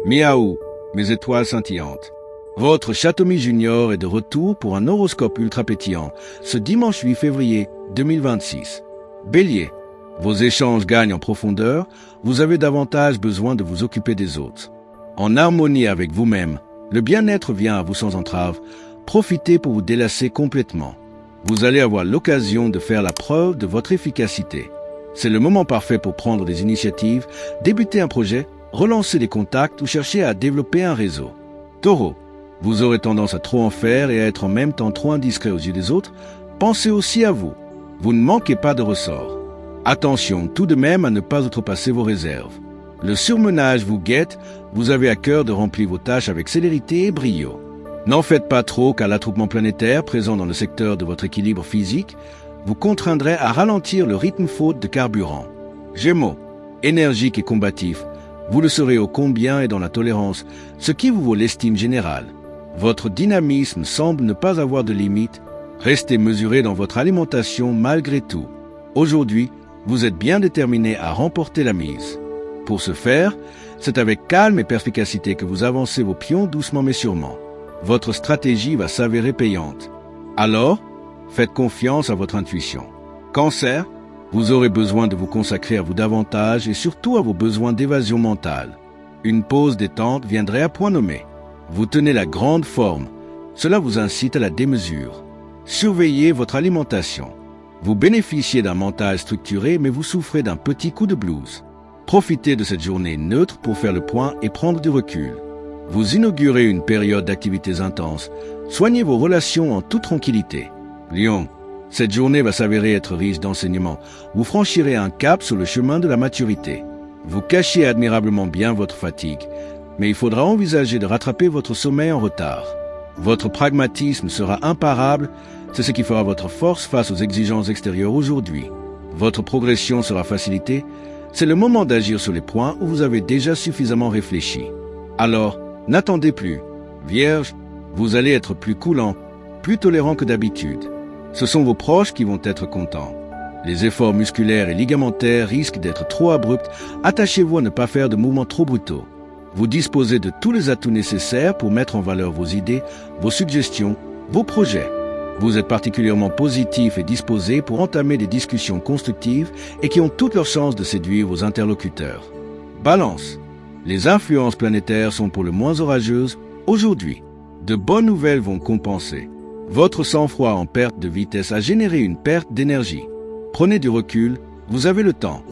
Miaou, mes étoiles scintillantes. Votre Château-Mi Junior est de retour pour un horoscope ultra pétillant ce dimanche 8 février 2026. Bélier, vos échanges gagnent en profondeur, vous avez davantage besoin de vous occuper des autres. En harmonie avec vous-même, le bien-être vient à vous sans entrave, profitez pour vous délasser complètement. Vous allez avoir l'occasion de faire la preuve de votre efficacité. C'est le moment parfait pour prendre des initiatives, débuter un projet, relancer des contacts ou chercher à développer un réseau. Taureau, vous aurez tendance à trop en faire et à être en même temps trop indiscret aux yeux des autres. Pensez aussi à vous. Vous ne manquez pas de ressort. Attention tout de même à ne pas outrepasser vos réserves. Le surmenage vous guette, vous avez à cœur de remplir vos tâches avec célérité et brio. N'en faites pas trop car l'attroupement planétaire présent dans le secteur de votre équilibre physique vous contraindrait à ralentir le rythme faute de carburant. Gémeaux, énergique et combatif, vous le serez ô combien et dans la tolérance, ce qui vous vaut l'estime générale. Votre dynamisme semble ne pas avoir de limite. Restez mesuré dans votre alimentation malgré tout. Aujourd'hui, vous êtes bien déterminé à remporter la mise. Pour ce faire, c'est avec calme et perspicacité que vous avancez vos pions doucement mais sûrement. Votre stratégie va s'avérer payante. Alors, faites confiance à votre intuition. Cancer, vous aurez besoin de vous consacrer à vous davantage et surtout à vos besoins d'évasion mentale. Une pause détente viendrait à point nommé. Vous tenez la grande forme. Cela vous incite à la démesure. Surveillez votre alimentation. Vous bénéficiez d'un mental structuré, mais vous souffrez d'un petit coup de blues. Profitez de cette journée neutre pour faire le point et prendre du recul. Vous inaugurez une période d'activités intenses. Soignez vos relations en toute tranquillité. Lion, cette journée va s'avérer être riche d'enseignements. Vous franchirez un cap sur le chemin de la maturité. Vous cachez admirablement bien votre fatigue, mais il faudra envisager de rattraper votre sommeil en retard. Votre pragmatisme sera imparable, c'est ce qui fera votre force face aux exigences extérieures aujourd'hui. Votre progression sera facilitée, c'est le moment d'agir sur les points où vous avez déjà suffisamment réfléchi. Alors, n'attendez plus. Vierge, vous allez être plus coulant, plus tolérant que d'habitude. Ce sont vos proches qui vont être contents. Les efforts musculaires et ligamentaires risquent d'être trop abrupts. Attachez-vous à ne pas faire de mouvements trop brutaux. Vous disposez de tous les atouts nécessaires pour mettre en valeur vos idées, vos suggestions, vos projets. Vous êtes particulièrement positif et disposé pour entamer des discussions constructives et qui ont toutes leurs chances de séduire vos interlocuteurs. Balance. Les influences planétaires sont pour le moins orageuses aujourd'hui. De bonnes nouvelles vont compenser. Votre sang-froid en perte de vitesse a généré une perte d'énergie. Prenez du recul, vous avez le temps.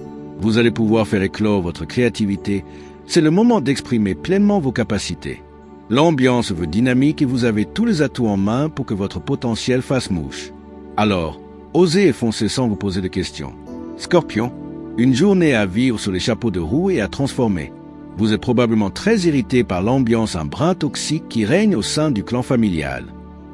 Vous allez pouvoir faire éclore votre créativité. C'est le moment d'exprimer pleinement vos capacités. L'ambiance veut dynamique et vous avez tous les atouts en main pour que votre potentiel fasse mouche. Alors, osez et foncez sans vous poser de questions. Scorpion, une journée à vivre sur les chapeaux de roue et à transformer. Vous êtes probablement très irrité par l'ambiance un brin toxique qui règne au sein du clan familial.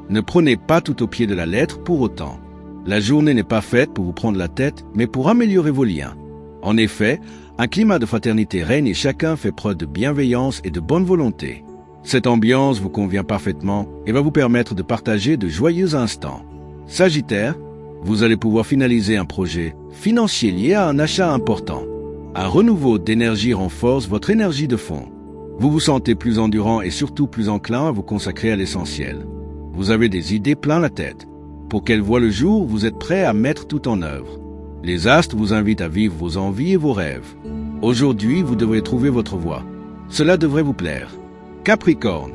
Ne prenez pas tout au pied de la lettre pour autant. La journée n'est pas faite pour vous prendre la tête, mais pour améliorer vos liens. En effet, un climat de fraternité règne et chacun fait preuve de bienveillance et de bonne volonté. Cette ambiance vous convient parfaitement et va vous permettre de partager de joyeux instants. Sagittaire, vous allez pouvoir finaliser un projet financier lié à un achat important. Un renouveau d'énergie renforce votre énergie de fond. Vous vous sentez plus endurant et surtout plus enclin à vous consacrer à l'essentiel. Vous avez des idées plein la tête. Pour qu'elles voient le jour, vous êtes prêt à mettre tout en œuvre. Les astres vous invitent à vivre vos envies et vos rêves. Aujourd'hui, vous devrez trouver votre voie. Cela devrait vous plaire. Capricorne,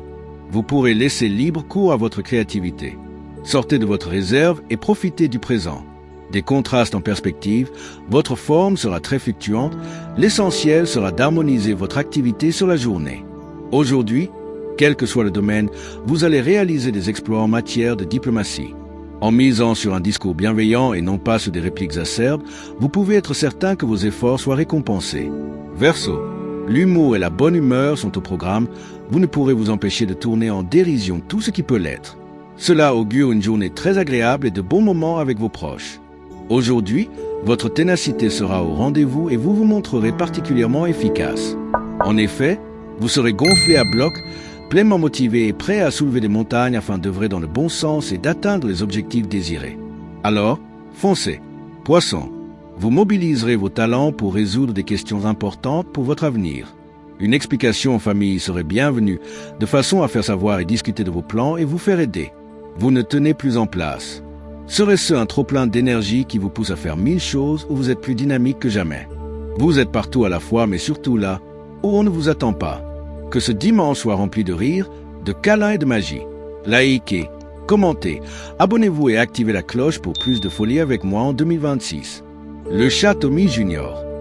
vous pourrez laisser libre cours à votre créativité. Sortez de votre réserve et profitez du présent. Des contrastes en perspective, votre forme sera très fluctuante, l'essentiel sera d'harmoniser votre activité sur la journée. Aujourd'hui, quel que soit le domaine, vous allez réaliser des exploits en matière de diplomatie. En misant sur un discours bienveillant et non pas sur des répliques acerbes, vous pouvez être certain que vos efforts soient récompensés. Verseau, l'humour et la bonne humeur sont au programme, vous ne pourrez vous empêcher de tourner en dérision tout ce qui peut l'être. Cela augure une journée très agréable et de bons moments avec vos proches. Aujourd'hui, votre ténacité sera au rendez-vous et vous vous montrerez particulièrement efficace. En effet, vous serez gonflé à bloc, pleinement motivé et prêt à soulever des montagnes afin d'œuvrer dans le bon sens et d'atteindre les objectifs désirés. Alors, foncez. Poisson, vous mobiliserez vos talents pour résoudre des questions importantes pour votre avenir. Une explication en famille serait bienvenue, de façon à faire savoir et discuter de vos plans et vous faire aider. Vous ne tenez plus en place. Serait-ce un trop-plein d'énergie qui vous pousse à faire 1000 choses ou vous êtes plus dynamique que jamais? Vous êtes partout à la fois, mais surtout là où on ne vous attend pas. Que ce dimanche soit rempli de rire, de câlins et de magie. Likez, commentez, abonnez-vous et activez la cloche pour plus de folie avec moi en 2026. Le chat Tommy Junior.